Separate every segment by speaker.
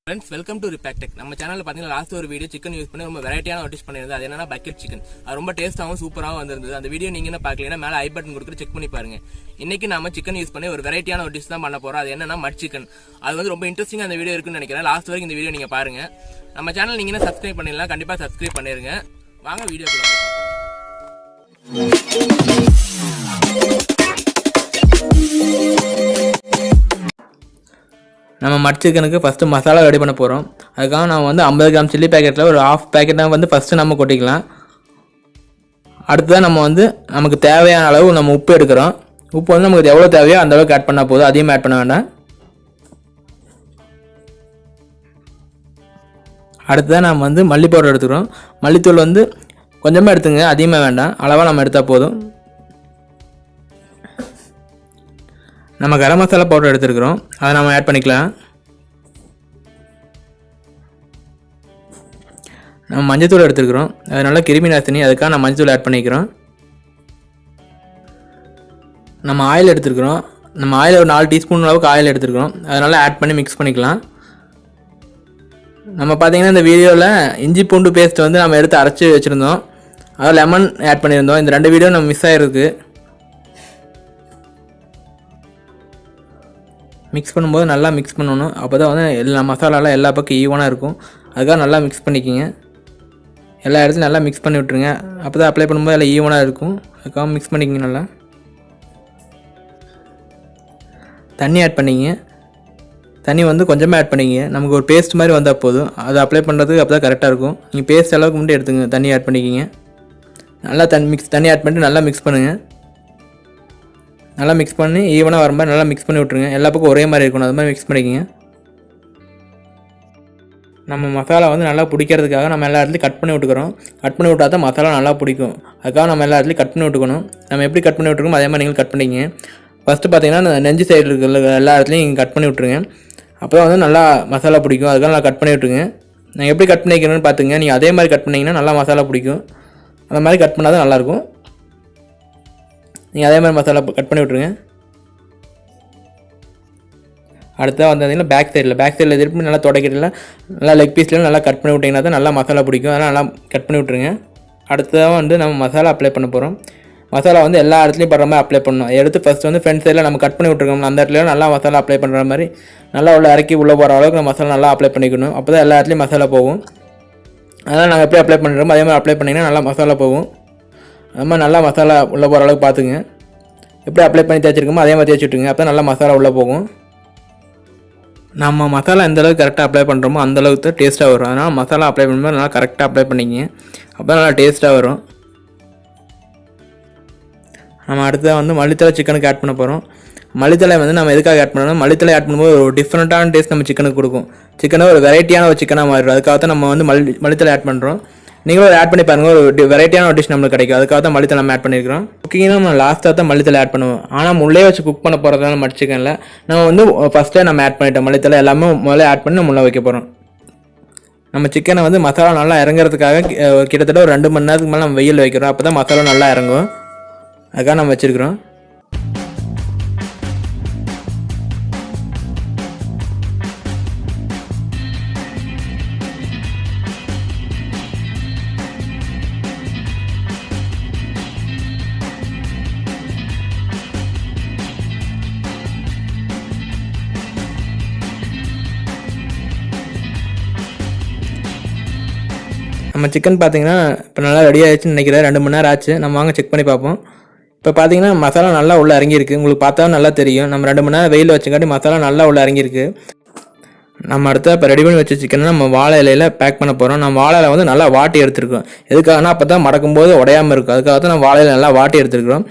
Speaker 1: Friends, welcome to Ripak Tech. நம்ம சேனல்ல பாத்தீங்கன்னா லாஸ்ட் ஒரு வீடியோ சிக்கன் யூஸ் பண்ணி ரொம்ப வெரைட்டியான டிஷ் பண்ணிருந்தது. அது என்னன்னா பக்கெட் சிக்கன். அது ரொம்ப டேஸ்டாவும் சூப்பராவும் வந்திருந்தது. அந்த வீடியோ நீங்க என்ன பார்க்கலனா மேல ஐ பட்டன் கொடுத்து செக் பண்ணி பாருங்க. இன்னைக்கு நாம சிக்கன் யூஸ் பண்ணி ஒரு வெரைட்டியான டிஷ் தான் பண்ண போறோம். அது என்னன்னா மட் சிக்கன். அது வந்து ரொம்ப இன்ட்ரெஸ்டிங்கா அந்த வீடியோ இருக்குன்னு நினைக்கிறேன். லாஸ்ட் வரைக்கும் இந்த வீடியோ நீங்க பாருங்க. நம்ம சேனல் நீங்க என்ன சப்ஸ்கிரைப் பண்ணிரலாம், கண்டிப்பா சப்ஸ்கிரைப் பண்ணிருங்க. வாங்க வீடியோக்குள்ள போலாம். நம்ம மட் சிக்கனுக்கு ஃபஸ்ட்டு மசாலா ரெடி பண்ண போகிறோம். அதுக்காக நம்ம வந்து 50 கிராம் சில்லி பேக்கெட்டில் ஒரு ½ பேக்கெட்டாக வந்து ஃபஸ்ட்டு நம்ம கொட்டிக்கலாம். அடுத்ததான் நம்ம வந்து நமக்கு தேவையான அளவு நம்ம உப்பு எடுக்கிறோம். உப்பு வந்து நமக்கு எவ்வளோ தேவையோ அந்த அளவுக்கு ஆட் பண்ணால் போதும், அதிகமாக ஆட் பண்ண வேண்டாம். அடுத்ததான் நம்ம வந்து மல்லி பவுடர் எடுத்துக்கிறோம். மல்லித்தூள் வந்து கொஞ்சமாக எடுத்துங்க, அதிகமாக வேண்டாம், அளவாக நம்ம எடுத்தால் போதும். நம்ம கரம் மசாலா பவுடர் எடுத்துருக்கிறோம், அதை நம்ம ஆட் பண்ணிக்கலாம். நம்ம மஞ்சத்தூள் எடுத்துருக்கிறோம், அது நல்லா கிருமி நாசினி, அதுக்காக நம்ம மஞ்சத்தூள் ஆட் பண்ணிக்கிறோம். நம்ம ஆயில் எடுத்துருக்கிறோம். நம்ம ஆயில் ஒரு 4 டீஸ்பூன் அளவுக்கு ஆயில் எடுத்துருக்கிறோம், அதனால் ஆட் பண்ணி மிக்ஸ் பண்ணிக்கலாம். நம்ம பார்த்திங்கன்னா இந்த வீடியோவில் இஞ்சி பூண்டு பேஸ்ட் வந்து நம்ம எடுத்து அரைச்சி வச்சுருந்தோம், அதில் லெமன் ஆட் பண்ணியிருந்தோம். இந்த 2 வீடியோ நம்ம மிஸ் ஆகிருக்கு. மிக்ஸ் பண்ணும்போது நல்லா மிக்ஸ் பண்ணணும், அப்போ தான் வந்து எல்லா மசாலாலாம் எல்லா பக்கம் ஈவனாக இருக்கும். அதுக்காக நல்லா மிக்ஸ் பண்ணிக்கிங்க. எல்லா இடத்துலையும் நல்லா மிக்ஸ் பண்ணி விட்ருங்க, அப்போ தான் அப்ளை பண்ணும்போது எல்லாம் ஈவனாக இருக்கும். அதுக்காக மிக்ஸ் பண்ணிக்கிங்க. நல்லா தண்ணி ஆட் பண்ணிங்க. தண்ணி வந்து கொஞ்சமாக ஆட் பண்ணிங்க, நமக்கு ஒரு பேஸ்ட் மாதிரி வந்தால் போதும். அதை அப்ளை பண்ணுறதுக்கு அப்போ தான் கரெக்டாக இருக்கும். நீங்கள் பேஸ்ட் அளவுக்கு மட்டும் எடுத்துங்க, தண்ணி ஆட் பண்ணிக்கிங்க. நல்லா தண்ணி ஆட் பண்ணிட்டு நல்லா மிக்ஸ் பண்ணுங்கள். நல்லா மிக்ஸ் பண்ணி ஈவனாக வர மாதிரி நல்லா மிக்ஸ் பண்ணி விட்ருங்க. எல்லா பக்கம் ஒரே மாதிரி இருக்கணும், அது மாதிரி மிக்ஸ் பண்ணிக்கிங்க. நம்ம மசாலா வந்து நல்லா பிடிக்கிறதுக்காக நம்ம எல்லா இடத்துலையும் கட் பண்ணி விட்டுக்கிறோம். கட் பண்ணி விட்டால் தான் மசாலா நல்லா பிடிக்கும். அதுக்காக நம்ம எல்லா இடத்துலையும் கட் பண்ணி விட்டுக்கணும். நம்ம எப்படி கட் பண்ணி விட்டுருக்கோம் அதே மாதிரி நீங்கள் கட் பண்ணிக்கிங்க. ஃபஸ்ட்டு பார்த்தீங்கன்னா நெஞ்சு சைடு இருக்கிற எல்லா இடத்துலையும் நீங்கள் கட் பண்ணி விட்ருங்க, அப்போ வந்து நல்லா மசாலா பிடிக்கும். அதுக்காக நல்லா கட் பண்ணி விட்டுருங்க. நான் எப்படி கட் பண்ணிக்கிறேன்னு பார்த்துங்க. நீங்கள் அதே மாதிரி கட் பண்ணிங்கன்னா நல்லா மசாலா பிடிக்கும். அந்த மாதிரி கட் பண்ணால் தான் நல்லாயிருக்கும். நீங்கள் அதே மாதிரி மசாலா கட் பண்ணி விட்ருங்க. அடுத்ததாக வந்தீங்கன்னா பேக் சைடில் திருப்பி நல்லா தொடக்கிறதுல நல்லா லெக் பீஸ்லாம் நல்லா கட் பண்ணி விட்டிங்கன்னா தான் நல்லா மசாலா பிடிக்கும். அதனால் நல்லா கட் பண்ணி விட்ருங்க. அடுத்ததாக வந்து நம்ம மசாலா அப்ளை பண்ண போகிறோம். மசாலா வந்து எல்லா இடத்துலையும் படுற மாதிரி அப்ளை பண்ணணும். எடுத்து ஃபஸ்ட்டு வந்து ஃப்ரண்ட் சைடில் நம்ம கட் பண்ணி விட்ருக்கோம், அந்த இடத்துல நல்லா மசாலா அப்ளை பண்ணுற மாதிரி நல்லா உள்ள இறக்கி உள்ளே போகிற அளவுக்கு நம்ம மசாலா நல்லா அப்ளை பண்ணிக்கணும். அப்போ தான் எல்லா இடத்துலையும் மசாலா போகும். அதனால் நாங்கள் எப்படி அப்ளை பண்ணுறோமோ அதே மாதிரி அப்ளை பண்ணிங்கன்னா நல்லா மசாலா போகும். அது மாதிரி நல்லா மசாலா உள்ளே போகிற அளவுக்கு பார்த்துங்க. எப்படி அப்ளை பண்ணி தேய்ச்சிருக்கோமோ அதே மாதிரி தேய்ச்சி விட்டுருங்க, அப்போ நல்லா மசாலா உள்ளே போகும். நம்ம மசாலா எந்த அளவுக்கு கரெக்டாக அப்ளை பண்ணுறோமோ அந்தளவுக்கு தான் டேஸ்ட்டாக வரும். அதனால் மசாலா அப்ளை பண்ணும்போது நல்லா கரெக்டாக அப்ளை பண்ணிங்க, அப்போ நல்லா டேஸ்ட்டாக வரும். நம்ம அடுத்ததாக வந்து மல்லித்தலை சிக்கனுக்கு ஆட் பண்ண போகிறோம். மல்லித்தலை வந்து நம்ம எதுக்காக ஆட் பண்ணணும், மல்லித்தலை ஆட் பண்ணும்போது ஒரு டிஃப்ரெண்ட்டான டேஸ்ட் நம்ம சிக்கனுக்கு கொடுக்கும். சிக்கனை ஒரு வெரைட்டியான ஒரு சிக்கனாக மாறிடும். அதுக்காக தான் நம்ம வந்து மல்லித்தலை ஆட் பண்ணுறோம். நீங்களும் ஆட் பண்ணி பாருங்கள், ஒரு வெரைட்டியான ஒரு டிஷ் நம்மளுக்கு கிடைக்கும். அதுக்காக தான் மல்லித்தலை நம்ம ஆட் பண்ணியிருக்கிறோம். குக்கிங்னா நம்ம லாஸ்ட்டாக தான் மல்லித்தலை ஆட் பண்ணுவோம். ஆனால் உள்ளே வச்சு குக் பண்ண போகிறதுனால மட் சிக்கனில் நம்ம வந்து ஃபஸ்ட்டே நம்ம ஆட் பண்ணிட்டோம். மல்லித்தலை எல்லாமே முதல்ல ஆட் பண்ணி நம்ம உள்ளே வைக்க போகிறோம். நம்ம சிக்கனை வந்து மசாலா நல்லா இறங்குறதுக்காக கிட்டத்தட்ட ஒரு 2 மணி நேரத்துக்கு மேலே நம்ம வெயில் வைக்கிறோம், அப்போ தான் மசாலா நல்லா இறங்கும். அதுக்காக நம்ம வச்சுருக்கிறோம். நம்ம சிக்கன் பார்த்தீங்கன்னா இப்போ நல்லா ரெடி ஆகிடுச்சுன்னு நினைக்கிறேன். 2 மணி நேரம் ஆச்சு. நம்ம வாங்க செக் பண்ணி பார்ப்போம். இப்போ பார்த்தீங்கன்னா மசாலா நல்லா உள்ளே இறங்கியிருக்கு, உங்களுக்கு பார்த்தா நல்லா தெரியும். நம்ம 2 மணி நேரம் வெயில் வச்சுக்காட்டி மசாலா நல்லா உள்ளே இறங்கியிருக்கு. நம்ம அடுத்த இப்போ ரெடி பண்ணி வச்ச சிக்கனை நம்ம வாழை இலையில் பேக் பண்ண போகிறோம். நம்ம வாழை இலை வந்து நல்லா வாட்டி எடுத்துருக்கோம். எதுக்காகனா அப்போ தான் மடக்கும்போது உடையாமல் இருக்கும். அதுக்காக தான் நம்ம வாழை இலை நல்லா வாட்டி எடுத்துருக்கிறோம்.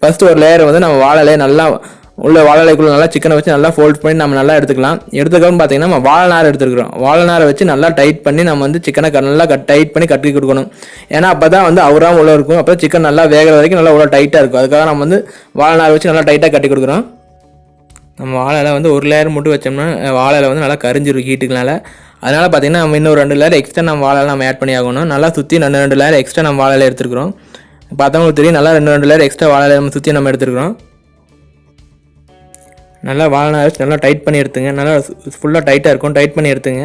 Speaker 1: ஃபஸ்ட்டு ஒரு லேயர் வந்து நம்ம வாழை இலையை நல்லா உள்ள வாழைக்குள்ள நல்லா சிக்கனை வச்சு நல்லா ஃபோல்ட் பண்ணி நம்ம நல்லா எடுத்துக்கலாம். எடுத்துக்கணும்னு பார்த்தீங்கன்னா நம்ம வாழை நார் எடுத்துருக்கிறோம். வாழை நாரை வச்சு நல்லா டைட் பண்ணி நம்ம வந்து சிக்கனை நல்லா டைட் பண்ணி கட்டி கொடுக்கணும். ஏன்னா அப்போ தான் வந்து அவராக உள்ள இருக்கும், அப்போ சிக்கன் நல்லா வேகிற வரைக்கும் நல்லா உள்ள டைட்டாக இருக்கும். அதுக்காக நம்ம வந்து வாழை நார் வச்சு நல்லா டைட்டாக கட்டி கொடுக்குறோம். நம்ம வாழையில வந்து ஒரு லேயர் மட்டும் வச்சோம்னா வாழையில வந்து நல்லா கரிஞ்சிரும் ஹீட்டுக்குனால. அதனால் பார்த்தீங்கன்னா நம்ம இன்னும் 2 லேயர் எக்ஸ்ட்ரா நம்ம வாழையில நம்ம ஆட் பண்ணி ஆகணும். நல்லா சுற்றி 2 லேயர் எக்ஸ்ட்ரா நம்ம வாழையில எடுத்துருக்கிறோம். பார்த்தவங்களுக்கு தெரியும், நல்லா 2 லேயர் எக்ஸ்ட்ரா வாழையில நம்ம சுற்றி நம்ம எடுத்துருக்கிறோம். நல்லா வாழை வச்சு நல்லா டைட் பண்ணி எடுத்துங்க. நல்லா ஃபுல்லாக டைட்டாக இருக்கும், டைட் பண்ணி எடுத்துங்க.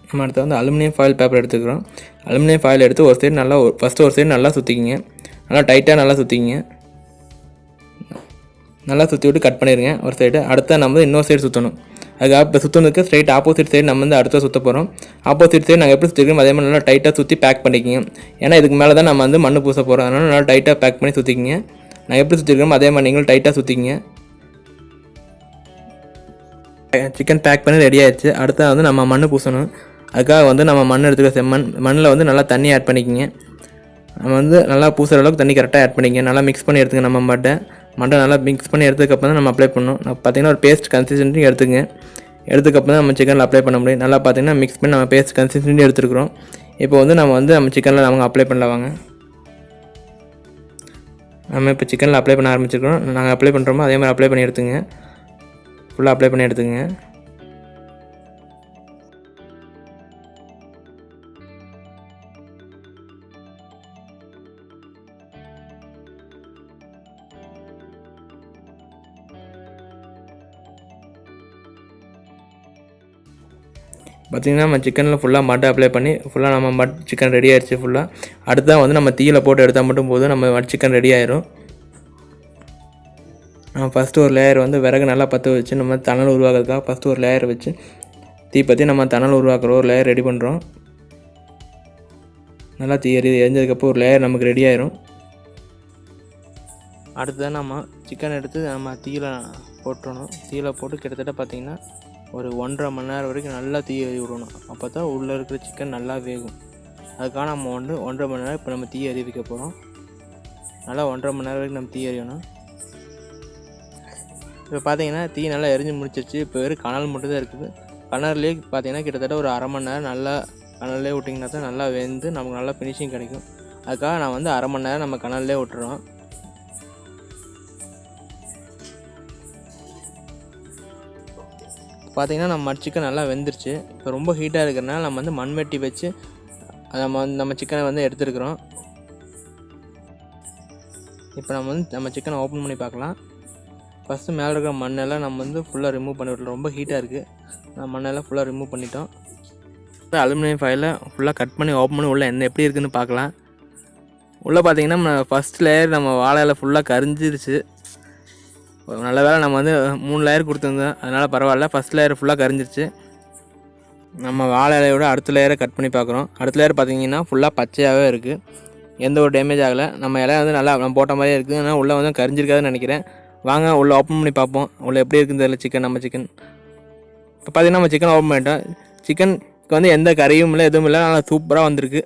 Speaker 1: நம்ம அடுத்து வந்து அலுமினியம் ஃபாயில் பேப்பர் எடுத்துக்கிறோம். அலுமினியம் ஃபாயில் எடுத்து ஒரு சைடு நல்லா ஃபஸ்ட்டு ஒரு சைடு நல்லா சுற்றிக்கிங்க. நல்லா டைட்டாக நல்லா சுற்றிக்கிங்க. நல்லா சுற்றி விட்டு கட் பண்ணிடுங்க ஒரு சைடு. அடுத்த நம்ம இன்னொரு சைடு சுற்றணும். அதுக்காக இப்போ சுற்றணுக்கு ஸ்ட்ரைட் ஆப்போசிட் சைடு நம்ம வந்து அடுத்த சுற்ற போகிறோம். ஆப்போசிட் சைடு நாங்கள் எப்படி சுற்றிக்கிறோம் அதே மாதிரி நல்லா டைட்டாக சுற்றி பேக் பண்ணிக்கிங்க. ஏன்னா இதுக்கு மேலே தான் நம்ம வந்து மண் பூச போகிறோம். அதனால் நல்லா டைட்டாக பேக் பண்ணி சுற்றிக்கிங்க. நான் எப்படி சுற்றிக்கிறோம் அதே மாதிரி நீங்களும் டைட்டாக சுற்றிக்கிங்க. சிக்கன் பேக் பண்ணி ரெடி ஆயிடுச்சு. அடுத்த வந்து நம்ம மண் பூசணும். அதுக்காக வந்து நம்ம மண் எடுத்துக்க செம்மண். மண்ணில் வந்து நல்லா தண்ணி ஆட் பண்ணிக்கிங்க. நம்ம வந்து நல்லா பூசுகிற அளவுக்கு தண்ணி கரெக்டாக ஆட் பண்ணிக்கிங்க. நல்லா மிக்ஸ் பண்ணி எடுத்துங்க. நம்ம மட்டை நல்லா மிக்ஸ் பண்ணி எடுத்ததுக்கப்புறம் தான் நம்ம அப்ளை பண்ணணும். பார்த்தீங்கன்னா ஒரு பேஸ்ட் கன்சிஸ்டன்சி எடுத்துங்க. எடுத்துக்கப்புறம் தான் நம்ம சிக்கனில் அப்ளை பண்ண முடியும். நல்லா பார்த்தீங்கன்னா மிக்ஸ் பண்ணி நம்ம பேஸ்ட் கன்சிஸ்டன்சி எடுத்துருக்குறோம். இப்போ வந்து நம்ம சிக்கனில் நம்ம அப்ளை பண்ணல வாங்க. நம்ம இப்போ சிக்கனில் அப்ளை பண்ண ஆரம்பிச்சிருக்கிறோம். நாங்கள் அப்ளை பண்ணுறோமோ அதே மாதிரி அப்ளை பண்ணி எடுத்துங்க. ஃபுல்லாக அப்ளை பண்ணி எடுத்துங்க. பார்த்திங்கன்னா நம்ம சிக்கனில் ஃபுல்லாக மட் அப்ளை பண்ணி ஃபுல்லாக நம்ம மட் சிக்கன் ரெடி ஆகிடுச்சு ஃபுல்லாக. அடுத்ததான் வந்து நம்ம தீயில் போட்டு எடுத்தால் மட்டும் போதும் நம்ம மட் சிக்கன் ரெடி ஆயிரும். நம்ம ஃபஸ்ட்டு ஒரு லேயர் வந்து விறகு நல்லா பற்ற வச்சு நம்ம தணல் உருவாக்குறதுக்காக ஃபஸ்ட்டு ஒரு லேயர் வச்சு தீ பற்றி நம்ம தணல் உருவாக்குற ஒரு லேயர் ரெடி பண்ணுறோம். நல்லா தீ எரிஞ்சதுக்கப்புறம் ஒரு லேயர் நமக்கு ரெடி ஆயிரும். அடுத்ததான் நம்ம சிக்கன் எடுத்து நம்ம தீயில் போட்டுறணும். தீயில் போட்டு கிட்டத்தட்ட பார்த்திங்கன்னா ஒரு 1.5 மணி நேரம் வரைக்கும் நல்லா தீ எறி விடணும். அப்போ தான் உள்ளே இருக்கிற சிக்கன் நல்லா வேகும். அதுக்காக நம்ம வந்து 1.5 மணி நேரம் இப்போ நம்ம தீ எறி வைக்க போகிறோம். நல்லா 1.5 மணி நேரம் வரைக்கும் நம்ம தீ எறியணும். இப்போ பார்த்தீங்கன்னா தீ நல்லா எரிஞ்சு முடிச்சிருச்சு. இப்போ வெறும் கனல் மட்டும் தான் இருக்குது. கனல்லே பார்த்தீங்கன்னா கிட்டத்தட்ட ஒரு 1/2 மணி நேரம் நல்லா கனல்லே விட்டிங்கன்னா தான் நல்லா வெந்து நமக்கு நல்லா ஃபினிஷிங் கிடைக்கும். அதுக்காக நான் வந்து 1/2 மணி நேரம் நம்ம கனல்லே விட்டுறோம். பார்த்திங்கன்னா நம்ம சிக்கன் நல்லா வெந்துருச்சு. இப்போ ரொம்ப ஹீட்டாக இருக்கிறனால நம்ம வந்து மண்வெட்டி வச்சு நம்ம சிக்கனை வந்து எடுத்துருக்குறோம். இப்போ நம்ம சிக்கனை ஓப்பன் பண்ணி பார்க்கலாம். ஃபஸ்ட்டு மேலே இருக்கிற மண்ணெல்லாம் நம்ம வந்து ஃபுல்லாக ரிமூவ் பண்ணி விடலாம். ரொம்ப ஹீட்டாக இருக்குது. நம்ம மண்ணெல்லாம் ஃபுல்லாக ரிமூவ் பண்ணிட்டோம். அலுமினியம் ஃபாயிலை ஃபுல்லாக கட் பண்ணி ஓப்பன் பண்ணி உள்ளே என்ன எப்படி இருக்குதுன்னு பார்க்கலாம். உள்ளே பார்த்திங்கன்னா நம்ம ஃபஸ்ட் லேயர் நம்ம வாழையில் ஃபுல்லாக கரிஞ்சிருச்சு. நல்ல வேலை நம்ம வந்து 3 லேயர் கொடுத்துருந்தோம், அதனால் பரவாயில்ல. ஃபஸ்ட் லேயர் ஃபுல்லாக கரிஞ்சிருச்சு. நம்ம வாழை இலையோட அடுத்த லேயரை கட் பண்ணி பார்க்குறோம். அடுத்த லேயர் பார்த்திங்கன்னா ஃபுல்லாக பச்சையாகவே இருக்குது. எந்த ஒரு டேமேஜ் ஆகலை. நம்ம இலை வந்து நல்லா நம்ம போட்ட மாதிரியே இருக்குது. ஆனால் உள்ளே வந்து கரிஞ்சிருக்காதுன்னு நினைக்கிறேன். வாங்க உள்ளே ஓப்பன் பண்ணி பார்ப்போம். உள்ளே எப்படி இருக்குன்னு தெரியல நம்ம சிக்கன். இப்போ பார்த்திங்கன்னா நம்ம சிக்கன் ஓப்பன் பண்ணிட்டோம். சிக்கனுக்கு வந்து எந்த கறியும் இல்லை, எதுவும் இல்லை. நல்லா சூப்பராக வந்திருக்கு.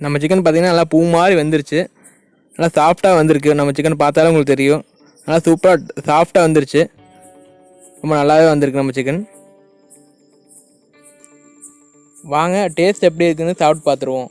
Speaker 1: நம்ம சிக்கன் பார்த்திங்கன்னா நல்லா பூ மாதிரி வந்துருச்சு. நல்லா சாஃப்டாக வந்திருக்கு. நம்ம சிக்கன் பார்த்தாலும் உங்களுக்கு தெரியும். நல்லா சூப்பராக சாஃப்டாக வந்துருச்சு. ரொம்ப நல்லாவே வந்திருக்கு நம்ம சிக்கன். வாங்க டேஸ்ட் எப்படி இருக்குன்னு சாப்பிட்டு பார்த்துருவோம்.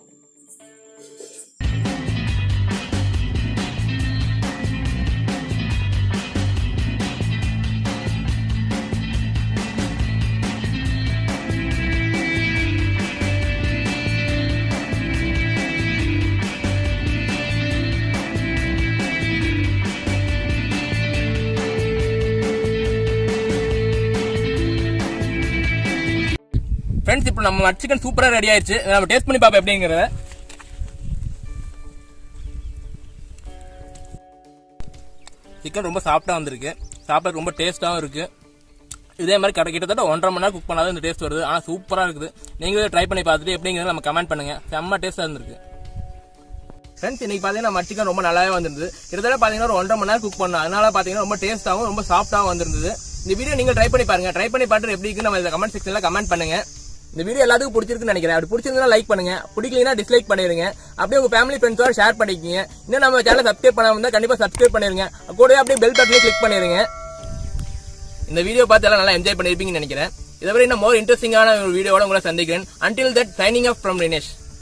Speaker 1: ஃப்ரெண்ட்ஸ், இப்போ நம்ம மட் சிக்கன் சூப்பராக ரெடி ஆயிடுச்சு. நம்ம டேஸ்ட் பண்ணி பார்ப்போம் எப்படிங்கிறத. சிக்கன் ரொம்ப சாஃப்டாக வந்திருக்கு. சாப்பிட்றதுக்கு ரொம்ப டேஸ்ட்டாகவும் இருக்குது. இதே மாதிரி கிட்டத்தட்ட 1.5 மணி நேரம் குக் பண்ணாதான் இந்த டேஸ்ட் வருது. ஆனால் சூப்பராக இருக்குது. நீங்களே ட்ரை பண்ணி பார்த்துட்டு எப்படிங்கிறத நம்ம கமெண்ட் பண்ணுங்கள். செம்ம டேஸ்ட்டாக இருந்திருக்கு. ஃப்ரெண்ட்ஸ், இன்னைக்கு பார்த்தீங்கன்னா மட் சிக்கன் ரொம்ப நல்லாவே வந்திருந்தது. கிட்டத்தட்ட பார்த்தீங்கன்னா ஒரு 1.5 மணி நேரம் குக் பண்ணோம். அதனால பார்த்தீங்கன்னா ரொம்ப டேஸ்ட்டாகவும் ரொம்ப சாஃப்டாகவும் வந்திருந்தது. இந்த வீடியோ நீங்கள் ட்ரை பண்ணி பாருங்கள். ட்ரை பண்ணி பார்த்துட்டு எப்படி இருக்குன்னு நம்ம இந்த கமெண்ட் செக்ஷனில் கமெண்ட் பண்ணுங்கள். இந்த வீடியோ எல்லாத்துக்கும் பிடிச்சிருக்குன்னு நினைக்கிறேன். அப்படி பிடிச்சிருந்தா லைக் பண்ணுங்க, பிடிக்கலனா டிஸ்லைக் பண்ணிடுங்க. அப்படியே உங்க ஃபேமிலி ஃப்ரெண்ட்ஸோட ஷேர் பண்ணிக்கங்க. இன்னும் நம்ம சேனலை சப்ஸ்கிரைப் பண்ணாம இருந்தா கண்டிப்பா சப்ஸ்கிரைப் பண்ணிருங்க. கூடவே அப்படியே பெல் பட்டனை கிளிக் பண்ணிருங்க. இந்த வீடியோ பார்த்து எல்லாம் நல்லா என்ஜாய் பண்ணிருப்பீங்கன்னு நினைக்கிறேன். இதை விட இன்னும் மோர் இன்ட்ரெஸ்டிங்கான ஒரு வீடியோட உங்களை சந்திக்கிறேன். Until that, signing off from Rinesh.